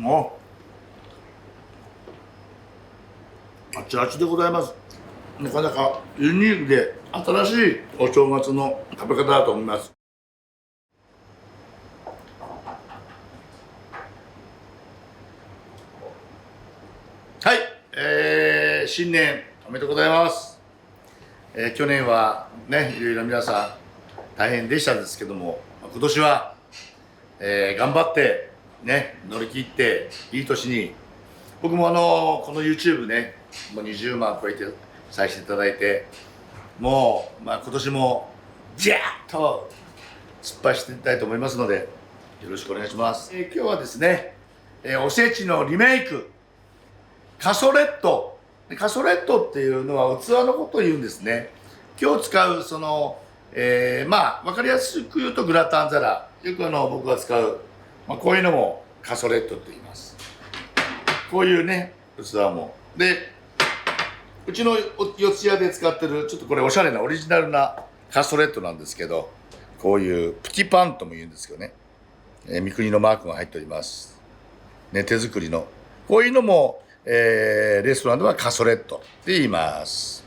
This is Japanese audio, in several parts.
もうあちあちでございます。なかなかユニークで新しいお正月の食べ方だと思います。はい、新年おめでとうございます。去年はね、いろいろ皆さん大変でしたですけども、今年は、頑張ってね、乗り切っていい年に、僕もこの YouTube ね、もう20万超えて再生いただいて、もう、今年もジャーッと突っ走っていきたいと思いますので、よろしくお願いします。今日はですね、おせちのリメイク、カソレット。カソレットっていうのは器のことを言うんですね。今日使うわかりやすく言うとグラタン皿。よく僕が使う、こういうのもカソレットって言います。こういうね、器も。で、うちの四ツ谷で使ってる、ちょっとこれおしゃれなオリジナルなカソレットなんですけど、こういうプティパンとも言うんですけどね。三国のマークが入っております。ね、手作りの。こういうのも、レストランではカソレットって言います。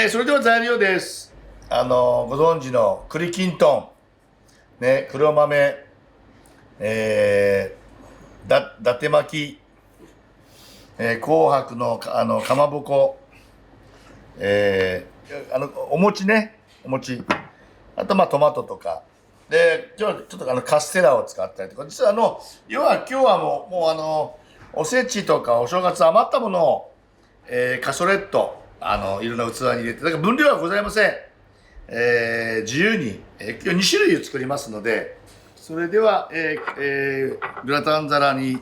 それでは材料です。ご存知の栗きんとん、ね、黒豆、伊達巻き、紅白のかまぼこ、お餅ね、お餅、あとトマトとか、で、今日はちょっとカステラを使ったりとか、実は要は今日はもうおせちとかお正月余ったものを、カソレット、いろんな器に入れて、だから分量はございません。自由に、今日2種類作りますので、それでは、グラタン皿に、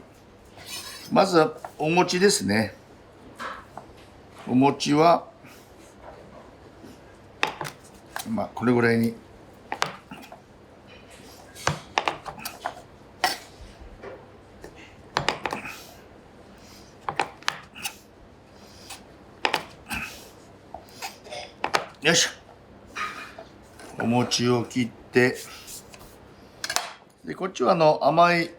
まずはお餅ですね。お餅は、これぐらいに。よいしょ。お餅を切って、で、こっちは甘い、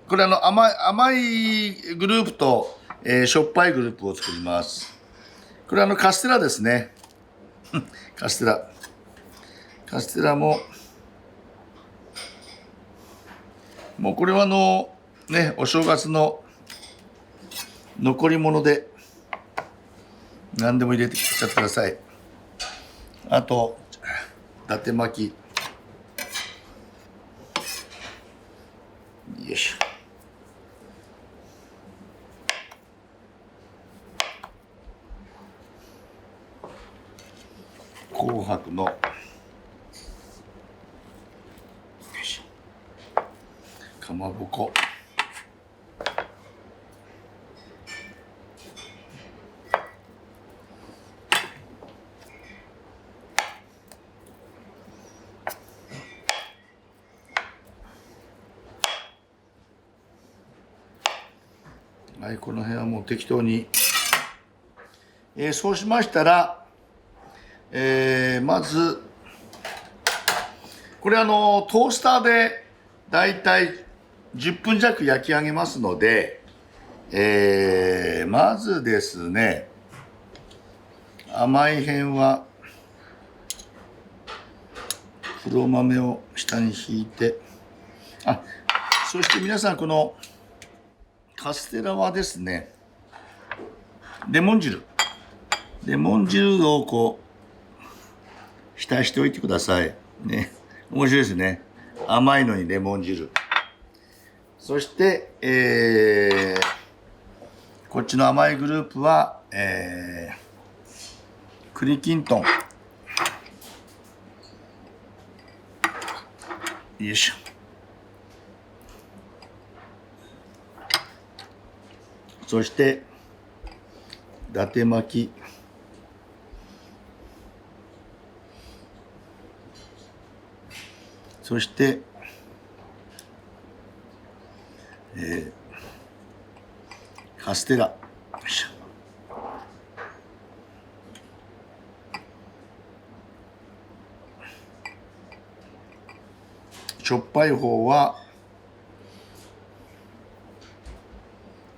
これ甘いグループと、しょっぱいグループを作ります。これカステラですね。カステラ。カステラも、もうこれはね、お正月の残り物で、何でも入れてきちゃってください。あと、伊達巻き。よいしょ。紅白の、よいしょ。かまぼこ。はい、この辺はもう適当に。そうしましたら、まず、これトースターでだいたい10分弱焼き上げますので、まずですね、甘い辺は黒豆を下に引いて、そして皆さんこのカステラはですね、レモン汁をこう浸しておいてくださいね。面白いですね。甘いのにレモン汁。そして、こっちの甘いグループは、栗きんとん。よいしょ。そして伊達巻き。そして、カステラ。よいしょ。しょっぱい方は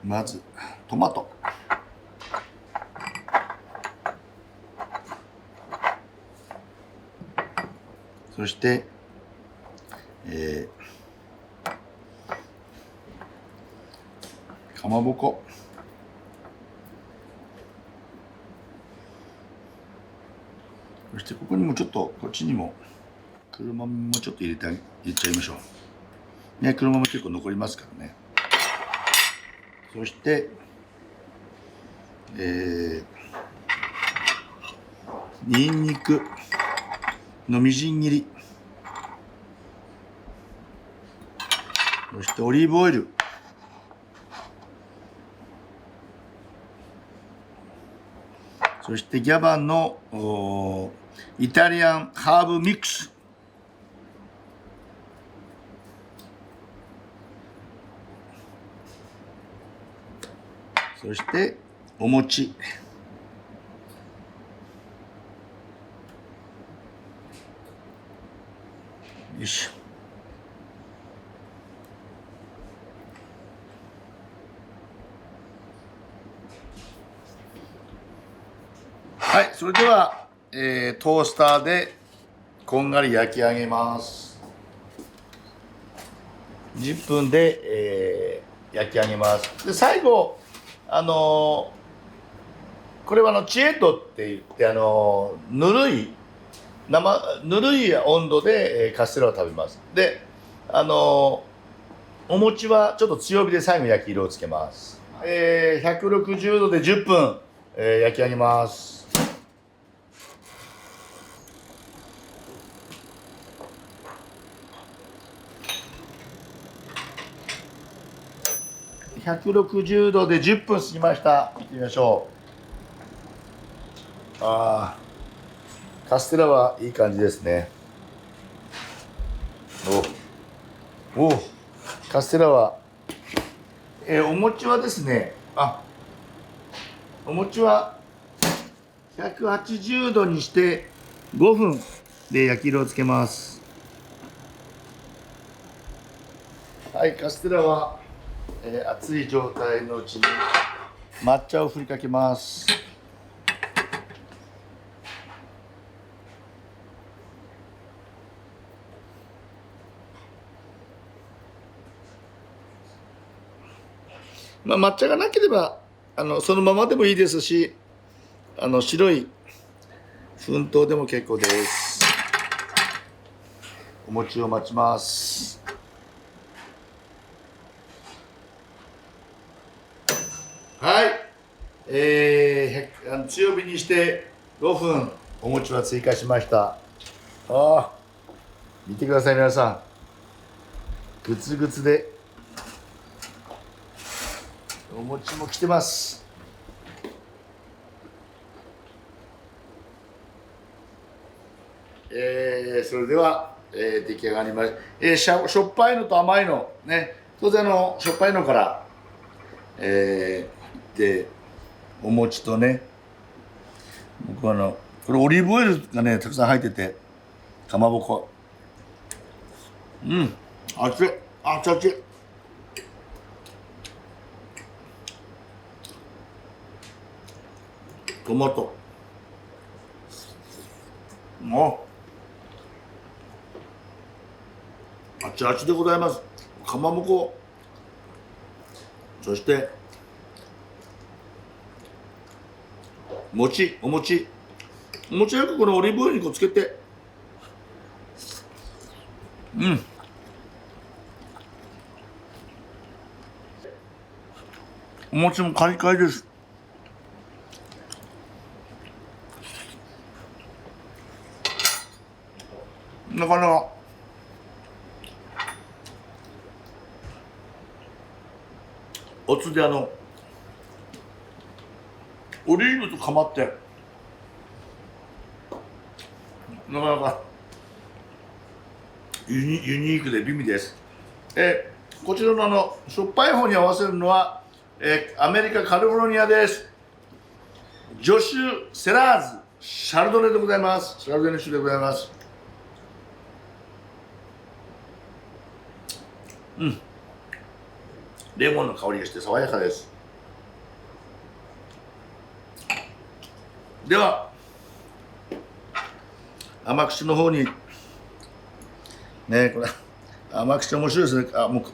まずトマト、そして、かまぼこ、そしてここにもちょっと、こっちにも黒豆もちょっと入れちゃいましょうね。黒豆結構残りますからね。そしてにんにくのみじん切り、そしてオリーブオイル、そしてギャバンのイタリアンハーブミックス、そしてお餅、よいしょ。はい、それでは、トースターでこんがり焼き上げます。10分で、焼き上げます。で最後これはチエットって言ってぬるい温度で、カステラを食べます。でお餅はちょっと強火で最後焼き色をつけます。160度で10分、焼き上げます。160度で10分過ぎました。見てみましょう。カステラはいい感じですね。おカステラは、お餅はですね、お餅は180度にして5分で焼き色をつけます。はい、カステラは、熱い状態のうちに抹茶を振りかけます。抹茶がなければそのままでもいいですし、白い粉糖でも結構です。お餅を待ちます。はい、強火にして5分お餅は追加しました。見てください皆さん、グツグツでお餅も来てます。それでは、出来上がりました。しょっぱいのと甘いのね、当然しょっぱいのからでお餅とね、僕はこれオリーブオイルがねたくさん入ってて、かまぼこ、熱い、熱々、トマト、熱々でございます。かまぼこ、そしてお餅よくこのオリーブオイルにこうつけて、お餅もカリカリです。なかなかおつでオリーブとかまってなかなかユニークで美味です。こちらのしょっぱい方に合わせるのは、アメリカカリフォルニアです。ジョシュ・セラーズシャルドネでございます。シャルドネ酒でございます。レモンの香りがして爽やかです。では甘口の方にね、これ甘口面白いですね。もう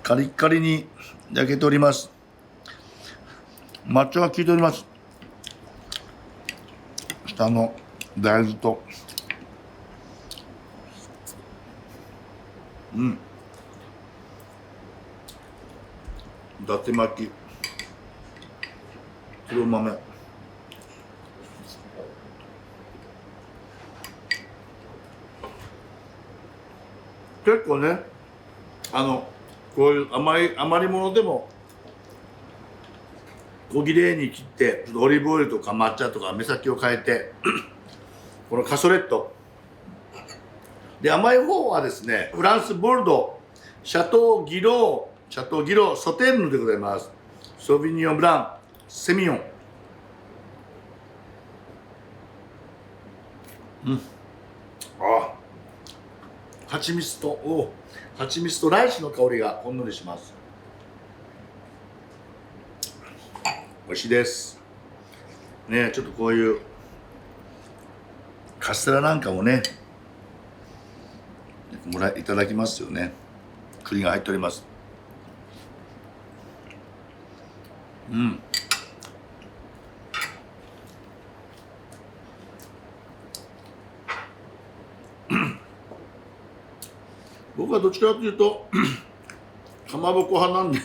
カリッカリに焼けております。抹茶が効いております。下の大豆と伊達巻き黒豆結構ね、こういう余り物でも小切れに切ってちょっとオリーブオイルとか抹茶とか目先を変えてこのカソレットで、甘い方はですね、フランスボルドシャトーギローソテーヌでございます。ソビニオンブランセミヨン。蜂蜜とライチの香りがほんのりします。美味しいですね。ちょっとこういうカステラなんかもねいただきますよね。栗が入っております。僕はどっちかというとかまぼこ派なんで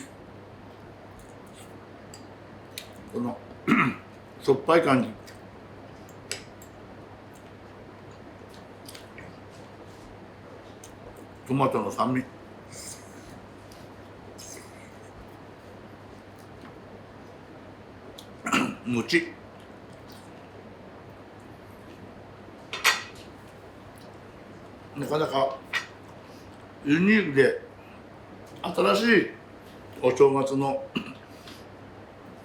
このしょっぱい感じ、トマトの酸味、餅なかなかユニークで新しいお正月の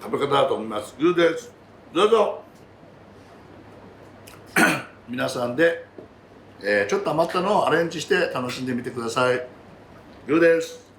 食べ方だと思います。グーです。どうぞ皆さんで、ちょっと余ったのをアレンジして楽しんでみてください。グーです。